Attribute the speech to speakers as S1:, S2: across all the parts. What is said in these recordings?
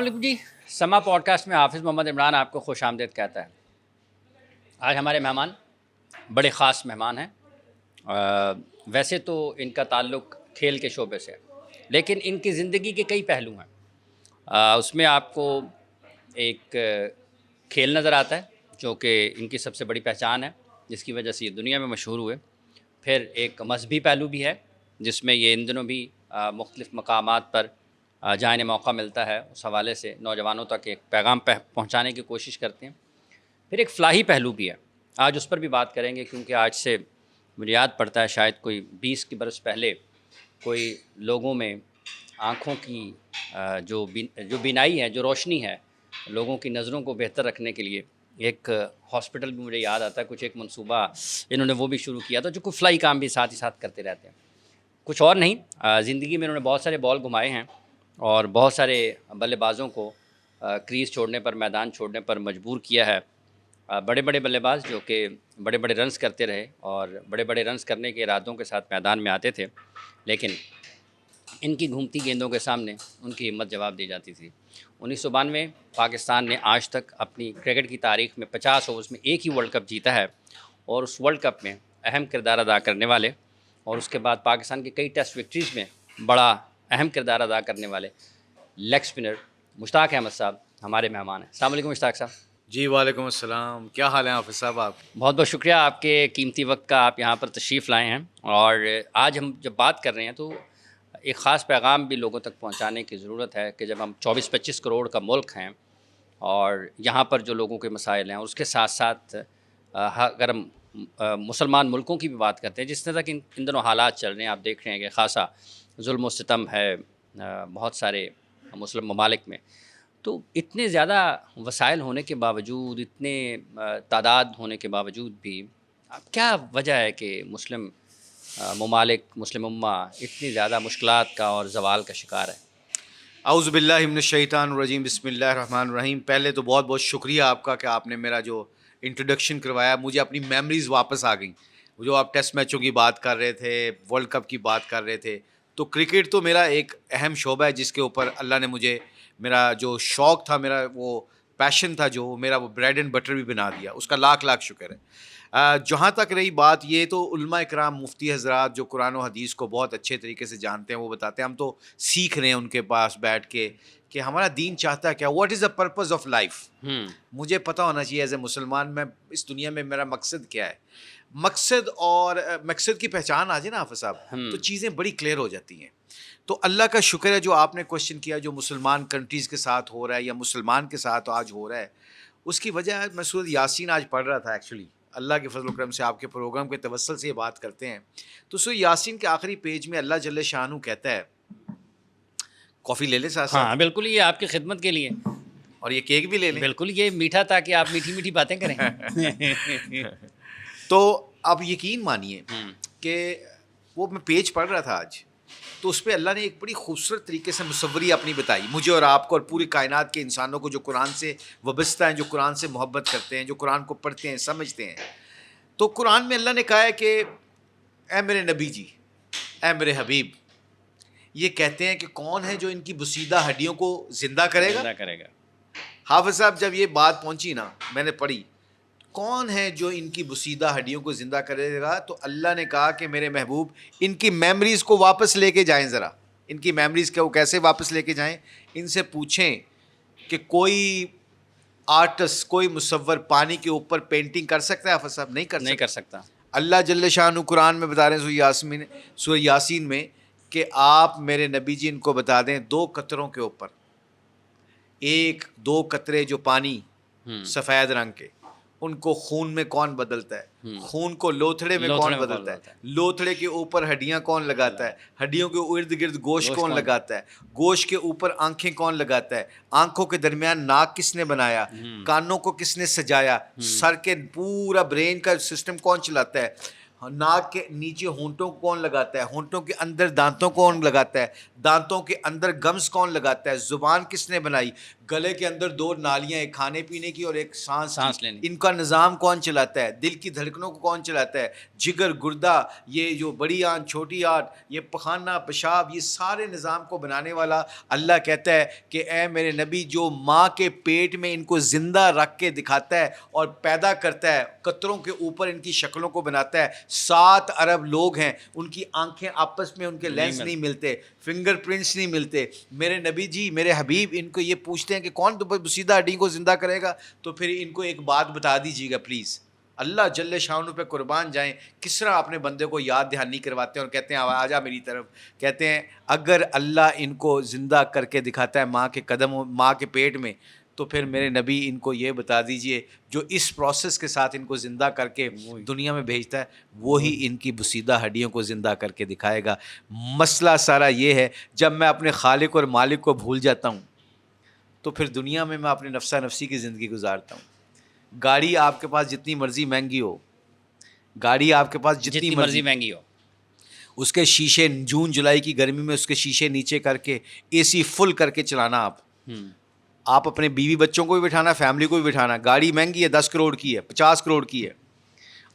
S1: علیکم جی، سما pod cost میں حافظ محمد عمران آپ کو خوش آمدید کہتا ہے۔ آج ہمارے مہمان بڑے خاص مہمان ہیں۔ ویسے تو ان کا تعلق کھیل کے شعبے سے ہے، لیکن ان کی زندگی کے کئی پہلو ہیں۔ اس میں آپ کو ایک کھیل نظر آتا ہے جو کہ ان کی سب سے بڑی پہچان ہے، جس کی وجہ سے یہ دنیا میں مشہور ہوئے۔ پھر ایک مذہبی پہلو بھی ہے، جس میں یہ ان دنوں بھی مختلف مقامات پر جہاں انہیں موقع ملتا ہے اس حوالے سے نوجوانوں تک ایک پیغام پہنچانے کی کوشش کرتے ہیں۔ پھر ایک فلاحی پہلو بھی ہے، آج اس پر بھی بات کریں گے، کیونکہ آج سے مجھے یاد پڑتا ہے شاید کوئی 20 کی برس پہلے کوئی لوگوں میں آنکھوں کی جو بینائی ہے، جو روشنی ہے، لوگوں کی نظروں کو بہتر رکھنے کے لیے ایک ہاسپٹل بھی مجھے یاد آتا ہے، کچھ ایک منصوبہ انہوں نے وہ بھی شروع کیا تھا، جو کوئی فلاحی کام بھی ساتھ ہی ساتھ کرتے رہتے ہیں۔ کچھ اور نہیں، زندگی میں انہوں نے بہت سارے بال گھمائے ہیں اور بہت سارے بلے بازوں کو کریز چھوڑنے پر، میدان چھوڑنے پر مجبور کیا ہے۔ بڑے بڑے بلے باز جو کہ بڑے بڑے رنز کرتے رہے اور بڑے بڑے رنز کرنے کے ارادوں کے ساتھ میدان میں آتے تھے، لیکن ان کی گھومتی گیندوں کے سامنے ان کی ہمت جواب دی جاتی تھی۔ 1992 پاکستان نے آج تک اپنی کرکٹ کی تاریخ میں 50 اوورز میں ایک ہی ورلڈ کپ جیتا ہے، اور اس ورلڈ کپ میں اہم کردار ادا کرنے والے اور اس کے بعد پاکستان کی کئی ٹیسٹ وکٹریز میں بڑا اہم کردار ادا کرنے والے لیگ اسپنر مشتاق احمد صاحب ہمارے مہمان ہیں۔ السلام علیکم مشتاق صاحب۔
S2: جی وعلیکم السلام، کیا حال ہے حافظ صاحب آپ؟
S1: بہت بہت شکریہ آپ کے قیمتی وقت کا، آپ یہاں پر تشریف لائے ہیں، اور آج ہم جب بات کر رہے ہیں تو ایک خاص پیغام بھی لوگوں تک پہنچانے کی ضرورت ہے کہ جب ہم 24-25 کروڑ کا ملک ہیں اور یہاں پر جو لوگوں کے مسائل ہیں، اور اس کے ساتھ ساتھ اگر ہم مسلمان ملکوں کی بھی بات کرتے ہیں، جس طرح کہ ان دنوں حالات چل رہے ہیں، آپ دیکھ رہے ہیں کہ خاصا ظلم و ستم ہے بہت سارے مسلم ممالک میں، تو اتنے زیادہ وسائل ہونے کے باوجود، اتنے تعداد ہونے کے باوجود بھی اب کیا وجہ ہے کہ مسلم ممالک، مسلم امہ اتنی زیادہ مشکلات کا اور زوال کا شکار ہے؟
S2: اعوذ باللہ من الشیطان الرجیم، بسم اللہ الرحمن الرحیم۔ پہلے تو بہت بہت شکریہ آپ کا کہ آپ نے میرا جو انٹروڈکشن کروایا، مجھے اپنی میموریز واپس آ گئیں۔ جو آپ ٹیسٹ میچوں کی بات کر رہے تھے، ورلڈ کپ کی بات کر رہے تھے، تو کرکٹ تو میرا ایک اہم شعبہ ہے جس کے اوپر اللہ نے مجھے میرا جو شوق تھا، میرا وہ پیشن تھا، جو میرا وہ بریڈ اینڈ بٹر بھی بنا دیا، اس کا لاکھ لاکھ شکر ہے۔ جہاں تک رہی بات، یہ تو علماء اکرام، مفتی حضرات جو قرآن و حدیث کو بہت اچھے طریقے سے جانتے ہیں، وہ بتاتے ہیں، ہم تو سیکھ رہے ہیں ان کے پاس بیٹھ کے کہ ہمارا دین چاہتا ہے کیا، what is the purpose of life. مجھے پتہ ہونا چاہیے ایز اے مسلمان، میں اس دنیا میں میرا مقصد کیا ہے، مقصد اور مقصد کی پہچان آ جائے نا حافظ صاحب، تو چیزیں بڑی کلیئر ہو جاتی ہیں۔ تو اللہ کا شکر ہے جو آپ نے کوشچن کیا، جو مسلمان کنٹریز کے ساتھ ہو رہا ہے یا مسلمان کے ساتھ آج ہو رہا ہے، اس کی وجہ ہے، میں سورۃ یاسین آج پڑھ رہا تھا ایکچولی، اللہ کے فضل و کرم سے آپ کے پروگرام کے توسل سے یہ بات کرتے ہیں، تو سورۃ یاسین کے آخری پیج میں اللہ جل شانہ کہتا ہے، کافی لے لیں ساتھ ساتھ؟
S1: ہاں بالکل، یہ آپ کی خدمت کے لیے،
S2: اور یہ کیک بھی لے لیں؟
S1: بالکل، یہ میٹھا تھا کہ آپ میٹھی میٹھی باتیں کریں۔
S2: تو آپ یقین مانیے کہ وہ میں پیج پڑھ رہا تھا آج، تو اس پہ اللہ نے ایک بڑی خوبصورت طریقے سے مصوری اپنی بتائی، مجھے اور آپ کو اور پوری کائنات کے انسانوں کو جو قرآن سے وابستہ ہیں، جو قرآن سے محبت کرتے ہیں، جو قرآن کو پڑھتے ہیں، سمجھتے ہیں۔ تو قرآن میں اللہ نے کہا ہے کہ اے میرے نبی جی، اے میرے حبیب، یہ کہتے ہیں کہ کون ہے جو ان کی بسیدہ ہڈیوں کو زندہ کرے گا؟ حافظ صاحب جب یہ بات پہنچی نا، میں نے پڑھی، کون ہے جو ان کی بسیدہ ہڈیوں کو زندہ کرے گا، تو اللہ نے کہا کہ میرے محبوب، ان کی میموریز کو واپس لے کے جائیں، ذرا ان کی میموریز کو کیسے واپس لے کے جائیں، ان سے پوچھیں کہ کوئی آرٹسٹ، کوئی مصور پانی کے اوپر پینٹنگ کر سکتا ہے؟ حافظ صاحب نہیں کر سکتا۔ اللہ جل شانہ قرآن میں بتا رہے ہیں سورہ یاسین میں کہ آپ میرے نبی جی ان کو بتا دیں، 2 قطروں کے اوپر، 2 قطرے جو پانی سفید رنگ کے، ان کو خون میں کون بدلتا ہے، خون کو لوتھڑے میں کون بدلتا ہے، لوتھڑے کے اوپر ہڈیاں کون لگاتا ہے، ہڈیوں کے ارد گرد گوشت کون لگاتا ہے، گوشت کے اوپر آنکھیں کون لگاتا ہے، آنکھوں کے درمیان ناک کس نے بنایا، کانوں کو کس نے سجایا، سر کے پورا برین کا سسٹم کون چلاتا ہے، ناک کے نیچے ہونٹوں کو کون لگاتا ہے, ہونٹوں کے اندر دانتوں کون لگاتا ہے, دانتوں کے اندر گمز کون لگاتا ہے, زبان کس نے بنائی, گلے کے اندر 2 نالیاں, ایک کھانے پینے کی اور ایک سانس
S1: لینے,
S2: ان کا نظام کون چلاتا ہے, دل کی دھڑکنوں کو کون چلاتا ہے, جگر, گردہ, یہ جو بڑی آنت چھوٹی آنت, یہ پخانہ پیشاب, یہ سارے نظام کو بنانے والا اللہ کہتا ہے کہ اے میرے نبی, جو ماں کے پیٹ میں ان کو زندہ رکھ کے دکھاتا ہے اور پیدا کرتا ہے, قطروں کے اوپر ان کی شکلوں کو بناتا ہے. 7 ارب لوگ ہیں, ان کی آنکھیں آپس میں ان کے لینس نہیں ملتے, فنگر پرنٹس نہیں ملتے. میرے نبی جی, میرے حبیب ان کو یہ پوچھتے ہیں کہ کون بسیدہ ہڈی کو زندہ کرے گا, تو پھر ان کو ایک بات بتا دیجیے گا پلیز. اللہ جل شانہ پہ قربان جائیں, کس طرح اپنے بندے کو یاد دہانی کرواتے ہیں اور کہتے ہیں آ جا میری طرف. کہتے ہیں اگر اللہ ان کو زندہ کر کے دکھاتا ہے ماں کے قدموں, ماں کے پیٹ میں, تو پھر میرے نبی ان کو یہ بتا دیجئے جو اس پروسیس کے ساتھ ان کو زندہ کر کے دنیا میں بھیجتا ہے, وہی ان کی بسیدہ ہڈیوں کو زندہ کر کے دکھائے گا. مسئلہ سارا یہ ہے, جب میں اپنے خالق اور مالک کو بھول جاتا ہوں تو پھر دنیا میں اپنے نفسا نفسی کی زندگی گزارتا ہوں. گاڑی آپ کے پاس جتنی مرضی مہنگی ہو, گاڑی آپ کے پاس جتنی مرضی
S1: مہنگی ہو,
S2: اس کے شیشے جون جولائی کی گرمی میں اس کے شیشے نیچے کر کے اے سی فل کر کے چلانا. آپ اپنے بیوی بچوں کو بھی بٹھانا, فیملی کو بھی بٹھانا. گاڑی مہنگی ہے, 10 کروڑ کی ہے, 50 کروڑ کی ہے,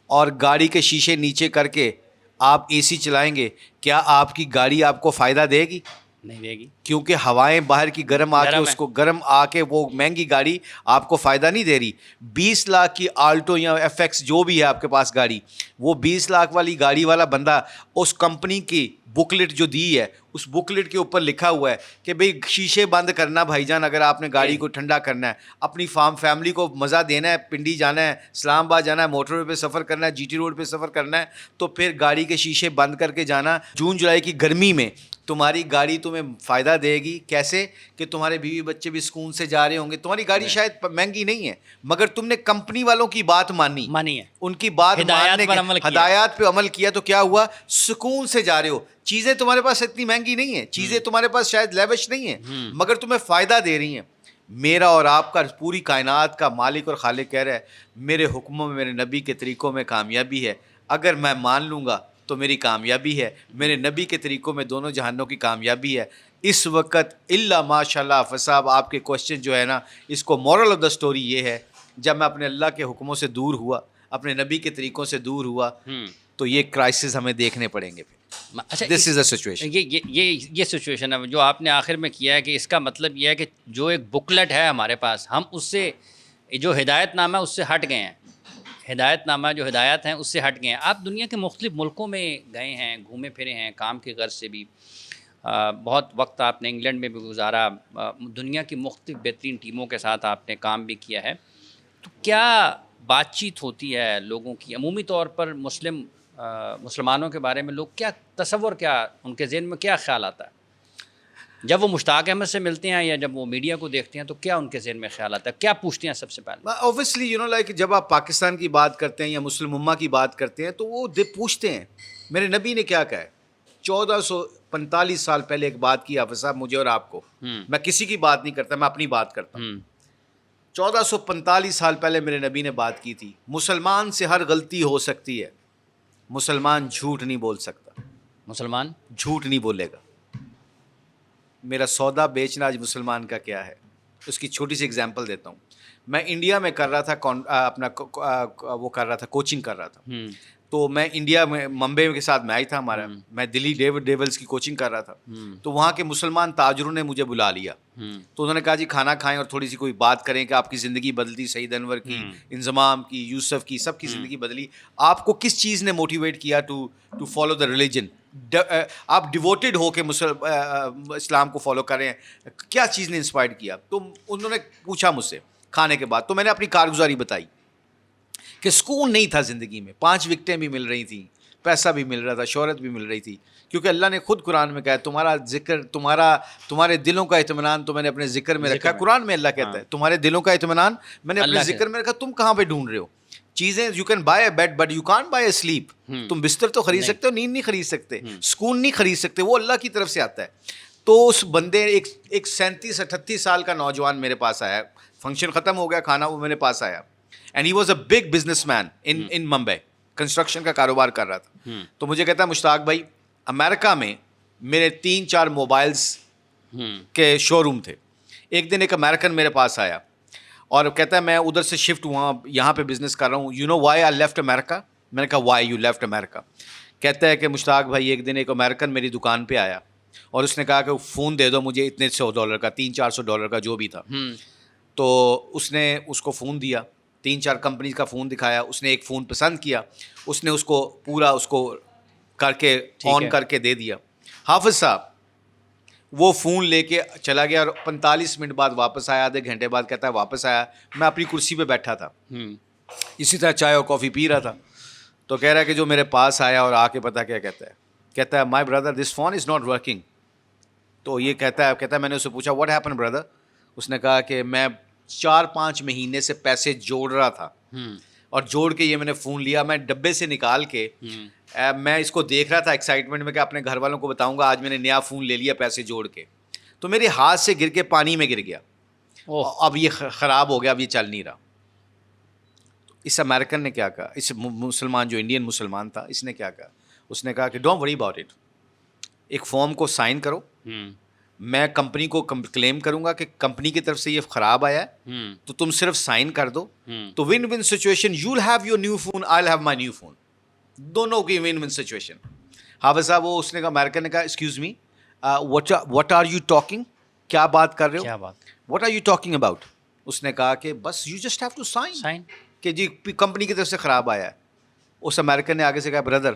S2: اور گاڑی کے شیشے نیچے کر کے آپ اے سی چلائیں گے, کیا آپ کی گاڑی آپ کو فائدہ دے گی؟
S1: نہیں دے گی,
S2: کیونکہ ہوائیں باہر کی گرم آ کے اس کو گرم آ کے وہ مہنگی گاڑی آپ کو فائدہ نہیں دے رہی. 20 لاکھ کی آلٹو یا ایف ایکس جو بھی ہے آپ کے پاس گاڑی, وہ 20 لاکھ والی گاڑی والا بندہ اس کمپنی کی بکلیٹ جو دی ہے, اس بکلیٹ کے اوپر لکھا ہوا ہے کہ بھئی شیشے بند کرنا بھائی جان اگر آپ نے گاڑی کو ٹھنڈا کرنا ہے, اپنی فیملی کو مزہ دینا ہے, پنڈی جانا ہے, اسلام آباد جانا ہے, موٹر وے پہ سفر کرنا ہے, جی ٹی روڈ پہ سفر کرنا ہے, تو پھر گاڑی کے شیشے بند کر کے جانا. جون جولائی کی گرمی میں تمہاری گاڑی تمہیں فائدہ دے گی. کیسے کہ تمہارے بیوی بچے بھی سکون سے جا رہے ہوں گے. تمہاری گاڑی شاید مہنگی نہیں ہے, مگر تم نے کمپنی والوں کی بات مانی
S1: ہے,
S2: ان کی بات ماننے کے ہدایات پہ عمل کیا, تو کیا ہوا, سکون سے جا رہے ہو. چیزیں تمہارے پاس اتنی مہنگی نہیں ہیں, چیزیں تمہارے پاس شاید لیوش نہیں ہیں, مگر تمہیں فائدہ دے رہی ہیں. میرا اور آپ کا پوری کائنات کا مالک اور خالق کہہ رہا ہے میرے حکموں میں, میرے نبی کے طریقوں میں کامیابی ہے. اگر میں مان لوں گا تو میری کامیابی ہے, میرے نبی کے طریقوں میں دونوں جہانوں کی کامیابی ہے. اس وقت اللہ ماشاء اللہ حافظ صاحب, آپ کے کوشچن جو ہے نا, اس کو مورل آف دا سٹوری یہ ہے, جب میں اپنے اللہ کے حکموں سے دور ہوا, اپنے نبی کے طریقوں سے دور ہوا, تو یہ کرائسس ہمیں دیکھنے پڑیں گے.
S1: اچھا,
S2: دس از اے سچویشن.
S1: یہ سچویشن ہے جو آپ نے آخر میں کیا ہے, کہ اس کا مطلب یہ ہے کہ جو ایک بکلٹ ہے ہمارے پاس, ہم اس سے جو ہدایت نامہ اس سے ہٹ گئے ہیں, ہدایت نامہ جو ہدایات ہیں اس سے ہٹ گئے ہیں. آپ دنیا کے مختلف ملکوں میں گئے ہیں, گھومے پھرے ہیں کام کی غرض سے بھی, بہت وقت آپ نے انگلینڈ میں بھی گزارا, دنیا کی مختلف بہترین ٹیموں کے ساتھ آپ نے کام بھی کیا ہے. تو کیا بات چیت ہوتی ہے لوگوں کی عمومی طور پر مسلمانوں کے بارے میں, لوگ کیا تصور, کیا ان کے ذہن میں کیا خیال آتا ہے جب وہ مشتاق احمد سے ملتے ہیں, یا جب وہ میڈیا کو دیکھتے ہیں, تو کیا ان کے ذہن میں خیال آتا ہے, کیا پوچھتے ہیں سب سے پہلے؟
S2: اوبیسلی لائک جب آپ پاکستان کی بات کرتے ہیں یا مسلم امہ کی بات کرتے ہیں, تو وہ پوچھتے ہیں میرے نبی نے کیا کہا ہے. 1445 سال پہلے ایک بات کی حافظ صاحب مجھے اور آپ کو, میں کسی کی بات نہیں کرتا, میں اپنی بات کرتا ہوں. 1445 سال پہلے میرے نبی نے بات کی تھی, مسلمان سے ہر غلطی ہو سکتی ہے, مسلمان جھوٹ نہیں بول سکتا.
S1: مسلمان
S2: جھوٹ نہیں بولے گا. میرا سودا بیچنا آج مسلمان کا کیا ہے, اس کی چھوٹی سی اگزامپل دیتا ہوں. میں انڈیا میں کر رہا تھا اپنا وہ کر رہا تھا, کوچنگ کر رہا تھا. تو میں انڈیا میں ممبئی کے ساتھ میچ تھا ہمارا, میں دلی ڈیولز کی کوچنگ کر رہا تھا. تو وہاں کے مسلمان تاجروں نے مجھے بلا لیا, تو انہوں نے کہا جی کھانا کھائیں اور تھوڑی سی کوئی بات کریں کہ آپ کی زندگی بدلتی, سعید انور کی, انضمام کی, یوسف کی, سب کی زندگی بدلی. آپ کو کس چیز نے موٹیویٹ کیا ٹو فالو دا ریلیجن, آپ ڈیووٹیڈ ہو کے اسلام کو فالو کریں, کیا چیز نے انسپائر کیا؟ تو انہوں نے پوچھا مجھ سے کھانے کے بعد, تو میں نے اپنی کارگزاری بتائی کہ سکون نہیں تھا زندگی میں, 5 وکٹیں بھی مل رہی تھیں, پیسہ بھی مل رہا تھا, شہرت بھی مل رہی تھی, کیونکہ اللہ نے خود قرآن میں کہا ہے تمہارا ذکر, تمہارے دلوں کا اطمینان تو میں نے اپنے ذکر میں رکھا. قرآن میں اللہ کہتا ہے تمہارے دلوں کا اطمینان میں نے اپنے ذکر میں رکھا. تم کہاں پہ ڈھونڈ رہے ہو چیزیں؟ You can buy a bad but you can't buy a slip. تم بستر تو خرید سکتے ہو, نیند نہیں خرید سکتے, سکون نہیں خرید سکتے, وہ اللہ کی طرف سے آتا ہے. تو اس بندے ایک 37-38 سال کا نوجوان میرے پاس آیا, فنکشن ختم ہو گیا, کھانا وہ میرے پاس آیا, and he was a big business man in Mumbai. Construction کا کاروبار کر رہا تھا. تو مجھے کہتا ہے مشتاق بھائی امریکہ میں میرے 3-4 موبائلس کے شو روم تھے. ایک دن ایک امریکن میرے پاس آیا اور کہتا ہے میں ادھر سے شفٹ ہوا, یہاں پہ بزنس کر رہا ہوں. You know why I left America? میں نے کہا وائی یو لیفٹ امیرکا؟ کہتا ہے کہ مشتاق بھائی ایک دن ایک امریکن میری دکان پہ آیا اور اس نے کہا کہ فون دے دو مجھے اتنے $100 کا, $300-400 کا جو بھی تھا. تو اس نے اس کو فون دیا, 3-4 کمپنیز کا فون دکھایا, اس نے ایک فون پسند کیا, اس نے اس کو پورا اس کو کر کے آن کر کے دے دیا. حافظ صاحب وہ فون لے کے چلا گیا اور 45 منٹ بعد واپس آیا, آدھے گھنٹے بعد کہتا ہے واپس آیا, میں اپنی کرسی پہ بیٹھا تھا اسی طرح چائے اور کافی پی رہا تھا. تو کہہ رہا ہے کہ جو میرے پاس آیا اور آ کے پتہ کیا کہتا ہے my brother this phone is not working. تو یہ کہتا ہے میں نے اسے پوچھا واٹ ہیپن بردر؟ اس نے کہا کہ میں 4-5 مہینے سے پیسے جوڑ رہا تھا اور جوڑ کے یہ میں نے فون لیا, میں ڈبے سے نکال کے میں اس کو دیکھ رہا تھا ایکسائٹمنٹ میں کہ اپنے گھر والوں کو بتاؤں گا آج میں نے نیا فون لے لیا پیسے جوڑ کے. تو میرے ہاتھ سے گر کے پانی میں گر گیا, اب یہ خراب ہو گیا, اب یہ چل نہیں رہا. اس امریکن نے کیا کہا, اس مسلمان جو انڈین مسلمان تھا اس نے کیا کہا, اس نے کہا کہ ڈونٹ وری اباؤٹ اٹ, ایک فارم کو سائن کرو, میں کمپنی کو کلیم کروں گا کہ کمپنی کی طرف سے یہ خراب آیا ہے, تو تم صرف سائن کر دو, تو one one situation, you will have your new phone, I will have my new phone, دونوں کی ون ون سچویشن. حافظ صاحب وہ اس نے کہا امریکن نے کہا excuse me what are you talking, کیا بات کر رہے ہو, what are you talking about? اس نے کہا کہ بس you just have to sign کہ جی کمپنی کی طرف سے خراب آیا ہے. اس امریکن نے آگے سے کہا brother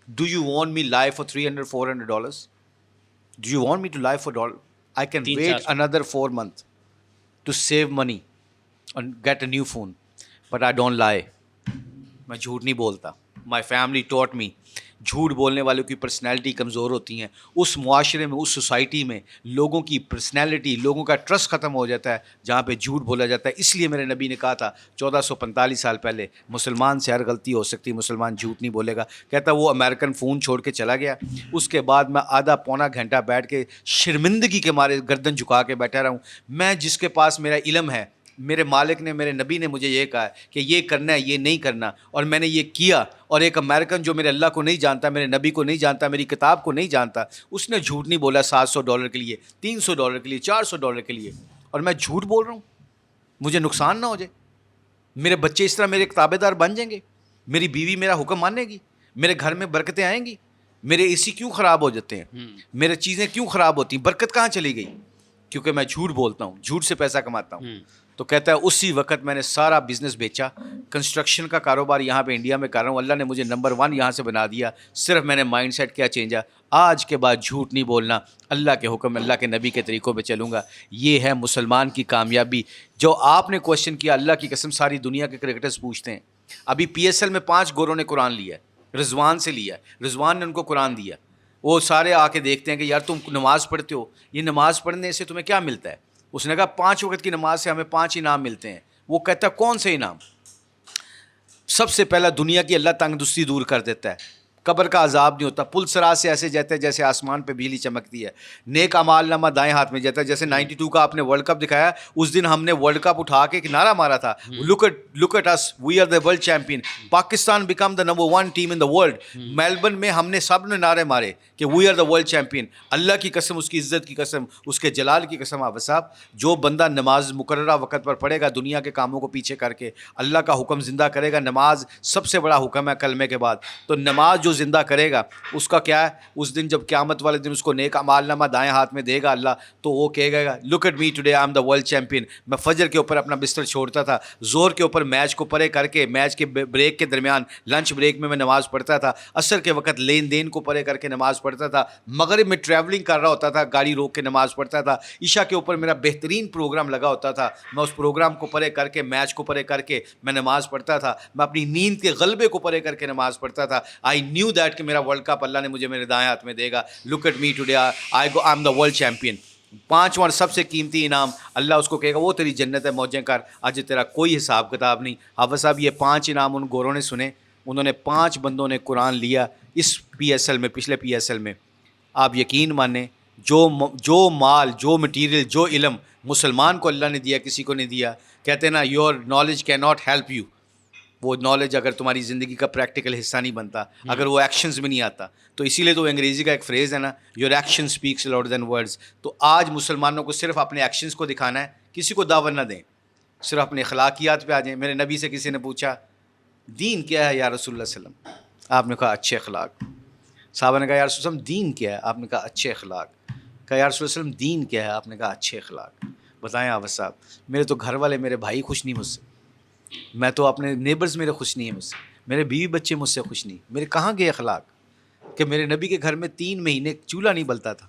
S2: do you want me لائی for $300-400? Do you want me to lie for $? I can wait another 4 months to save money and get a new phone. But I don't lie. میں جھوٹ نہیں بولتا. My family taught me. جھوٹ بولنے والوں کی personality کمزور ہوتی ہیں. اس معاشرے میں, اس سوسائٹی میں لوگوں کی پرسنالٹی, لوگوں کا ٹرسٹ ختم ہو جاتا ہے جہاں پہ جھوٹ بولا جاتا ہے. اس لیے میرے نبی نے کہا تھا 1445 سال پہلے مسلمان سے ہر غلطی ہو سکتی, مسلمان جھوٹ نہیں بولے گا. کہتا وہ امریکن فون چھوڑ کے چلا گیا. اس کے بعد میں آدھا پونا گھنٹہ بیٹھ کے شرمندگی کے مارے گردن جھکا کے بیٹھا رہا ہوں. میں جس کے پاس میرا علم ہے, میرے مالک نے, میرے نبی نے مجھے یہ کہا کہ یہ کرنا ہے, یہ نہیں کرنا, اور میں نے یہ کیا. اور ایک امریکن جو میرے اللہ کو نہیں جانتا, میرے نبی کو نہیں جانتا, میری کتاب کو نہیں جانتا, اس نے جھوٹ نہیں بولا $700 کے لیے, $300 کے لیے, $400 کے لیے, اور میں جھوٹ بول رہا ہوں. مجھے نقصان نہ ہو جائے, میرے بچے اس طرح میرے تابع دار بن جائیں گے, میری بیوی میرا حکم مانے گی, میرے گھر میں برکتیں آئیں گی. میرے اے سی کیوں خراب ہو جاتے ہیں, میرے چیزیں کیوں خراب ہوتی ہیں, برکت کہاں چلی گئی؟ کیونکہ میں جھوٹ بولتا ہوں, جھوٹ سے پیسہ کماتا ہوں. تو کہتا ہے اسی وقت میں نے سارا بزنس بیچا, کنسٹرکشن کا کاروبار یہاں پہ انڈیا میں کر رہا ہوں, اللہ نے مجھے نمبر 1 یہاں سے بنا دیا. صرف میں نے مائنڈ سیٹ کیا چینج ہے, آج کے بعد جھوٹ نہیں بولنا, اللہ کے حکم, اللہ کے نبی کے طریقوں پہ چلوں گا. یہ ہے مسلمان کی کامیابی. جو آپ نے کوشچن کیا, اللہ کی قسم ساری دنیا کے کرکٹرز پوچھتے ہیں. ابھی PSL میں 5 گوروں نے قرآن لیا ہے, رضوان سے لیا ہے, رضوان نے ان کو قرآن دیا. وہ سارے آ کے دیکھتے ہیں کہ یار تم نماز پڑھتے ہو, یہ نماز پڑھنے سے تمہیں کیا ملتا ہے؟ اس نے کہا 5 وقت کی نماز سے ہمیں 5 انعام ملتے ہیں. وہ کہتا ہے کون سے انعام؟ سب سے پہلا دنیا کی اللہ تنگ دستی دور کر دیتا ہے, قبر کا عذاب نہیں ہوتا, پل سراج سے ایسے جاتا ہے جیسے آسمان پہ بجلی چمکتی ہے, نیک اعمال نامہ دائیں ہاتھ میں جاتا ہے. جیسے 92 کا آپ نے ورلڈ کپ دکھایا, اس دن ہم نے ورلڈ کپ اٹھا کے ایک نعرہ مارا تھا, look at us, we are the world champion, Pakistan become the number 1 team in the world. Melbourne میں ہم نے سب نے نعرے مارے کہ we are the world champion. اللہ کی قسم, اس کی عزت کی قسم, اس کے جلال کی قسم. حافظ صاحب جو بندہ نماز مقررہ وقت پر پڑھے گا, دنیا کے کاموں کو پیچھے کر کے اللہ کا حکم زندہ کرے گا. نماز سب سے بڑا حکم ہے کلمے کے بعد, تو نماز جو زندہ کرے گا اس کا کیا ہے, اس دن جب قیامت والے دن اس کو نیک اعمال نامہ دائیں ہاتھ میں دے گا اللہ, تو وہ کہے گا look at me today I am the world champion. میں فجر کے اوپر اپنا بستر چھوڑتا تھا, زور کے اوپر میچ کو پرے کر کے, میچ کے بریک کے درمیان لنچ بریک میں نماز پڑھتا تھا, عصر کے وقت لین دین کو پرے کر کے نماز پڑھتا تھا, مغرب میں ٹریولنگ کر رہا ہوتا تھا, گاڑی روک کے نماز پڑھتا تھا, عشاء کے اوپر میرا بہترین پروگرام لگا ہوتا تھا, میں اس پروگرام کو پرے کر کے, میچ کو پرے کر کے میں نماز پڑھتا تھا, میں اپنی نیند کے غلبے کو پرے کر کے نماز پڑھتا تھا. آئی نیو دیٹ کہ میرا ورلڈ کپ اللہ نے مجھے میرے دائیں ہاتھ میں دے گا. Look at me today I am the world champion. 5واں سب سے قیمتی انعام, اللہ اس کو کہے گا وہ تیری جنت ہے, موجیں کر, آج تیرا کوئی حساب کتاب نہیں. حافظ صاحب یہ 5 انعام ان گوروں نے سنے, انہوں نے 5 بندوں نے قرآن لیا اس PSL میں, پچھلے PSL میں. آپ یقین مانیں جو مال, جو مٹیریل, جو علم مسلمان کو اللہ نے دیا کسی کو نہیں دیا. کہتے ہیں نا یور نالج کی ناٹ ہیلپ یو, وہ نالج اگر تمہاری زندگی کا پریکٹیکل حصہ نہیں بنتا, اگر وہ ایکشنز میں نہیں آتا, تو اسی لیے تو انگریزی کا ایک فریز ہے نا, your action speaks louder than words. تو آج مسلمانوں کو صرف اپنے ایکشنز کو دکھانا ہے, کسی کو دعوت نہ دیں, صرف اپنے اخلاقیات پہ آ جائیں. میرے نبی سے کسی نے پوچھا دین کیا ہے یا رسول اللہ صلی اللہ علیہ وسلم, آپ نے کہا اچھے اخلاق. صحابہ نے کہا یا رسول اللہ وسلم دین کیا ہے, آپ نے کہا اچھے اخلاق. کہا یا رسول اللہ وسلم دین کیا ہے, آپ نے کہا اچھے اخلاق. بتائیں آفت صاحب, میرے تو گھر والے میرے بھائی خوش نہیں مجھ سے, میں تو اپنے نیبرز میرے خوش نہیں ہیں مجھ سے, میرے بیوی بچے مجھ سے خوش نہیں. میرے کہاں گئے اخلاق کہ میرے نبی کے گھر میں 3 مہینے چولہا نہیں بلتا تھا,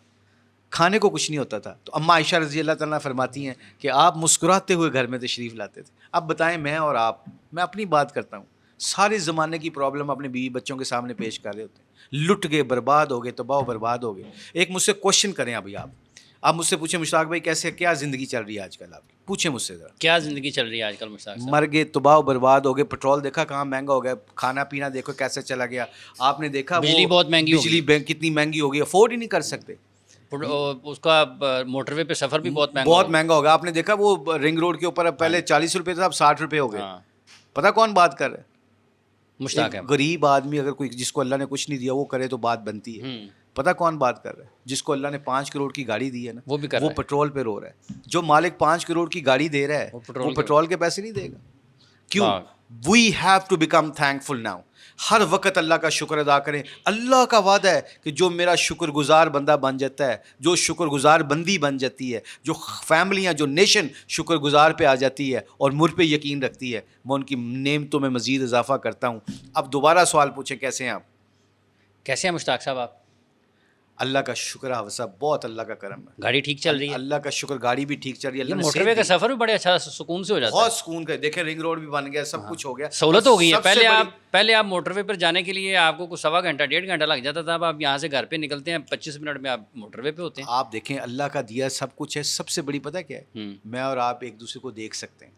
S2: کھانے کو کچھ نہیں ہوتا تھا. تو اماں عائشہ رضی اللہ تعالیٰ فرماتی ہیں کہ آپ مسکراتے ہوئے گھر میں تشریف لاتے تھے. اب بتائیں میں اور آپ, میں اپنی بات کرتا ہوں, سارے زمانے کی پرابلم اپنے بیوی بچوں کے سامنے پیش کر رہے ہوتے ہیں, لٹ گئے, برباد ہو گئے, تباہ و برباد ہو گئے. ایک مجھ سے کوشچن کریں ابھی آپ مجھ سے پوچھیں مشتاق بھائی کیسے کیا زندگی چل رہی ہے آج کل, آپ پوچھیں مجھ سے ذرا
S1: کیا زندگی چل رہی ہے آج کل مشتاق صاحب؟
S2: مر گئے, تباہ و برباد ہو گئے. پیٹرول دیکھا کہاں مہنگا ہو گیا, کھانا پینا دیکھو کیسے چلا گیا. آپ نے دیکھا
S1: بجلی بہت مہنگی ہو گئی,
S2: بجلی کتنی مہنگی ہو گئی, افورڈ ہی نہیں کر سکتے.
S1: اس کا موٹر وے پہ سفر بھی بہت
S2: مہنگا ہوگا. آپ نے دیکھا وہ رنگ روڈ کے اوپر اب پہلے 40 روپے تھا, اب 60 روپے ہو گئے. پتہ کون بات کر رہا ہے؟
S1: مشتاق ہے.
S2: غریب آدمی اگر کوئی جس کو اللہ نے کچھ نہیں دیا وہ کرے تو بات بنتی ہے. پتہ کون بات کر رہا ہے؟ جس کو اللہ نے 5 کروڑ کی گاڑی دی ہے نا, وہ پیٹرول پہ رو رہا ہے. جو مالک 5 کروڑ کی گاڑی دے رہا ہے وہ پیٹرول کے پیسے نہیں دے گا. کیوں؟ We have to become thankful now. ہر وقت اللہ کا شکر ادا کریں. اللہ کا وعدہ ہے کہ جو میرا شکر گزار بندہ بن جاتا ہے, جو شکر گزار بندی بن جاتی ہے, جو فیملیاں, جو نیشن شکر گزار پہ آ جاتی ہے اور مجھ پہ یقین رکھتی ہے, میں ان کی نعمتوں میں مزید اضافہ کرتا ہوں. اب دوبارہ سوال پوچھیں کیسے ہیں آپ؟
S1: کیسے ہیں مشتاق صاحب آپ؟
S2: اللہ کا شکر ہے صاحب, بہت اللہ کا کرم ہے.
S1: گاڑی ٹھیک چل رہی ہے؟
S2: اللہ کا شکر, گاڑی بھی ٹھیک چل رہی ہے.
S1: موٹر وے کا سفر بھی بڑے اچھا سکون سے ہو جاتا ہے,
S2: بہت سکون کا. دیکھیں رنگ روڈ بھی بن گیا, سب کچھ ہو گیا,
S1: سہولت ہو گئی ہے. پہلے آپ موٹر وے پر جانے کے لیے آپ کو کچھ 1.25 گھنٹہ 1.5 گھنٹہ لگ جاتا تھا. اب آپ یہاں سے گھر پہ نکلتے ہیں 25 منٹ میں آپ موٹر وے پہ ہوتے ہیں.
S2: آپ دیکھیں اللہ کا دیا سب کچھ ہے. سب سے بڑی پتہ کیا ہے؟ میں اور آپ ایک دوسرے کو دیکھ سکتے ہیں.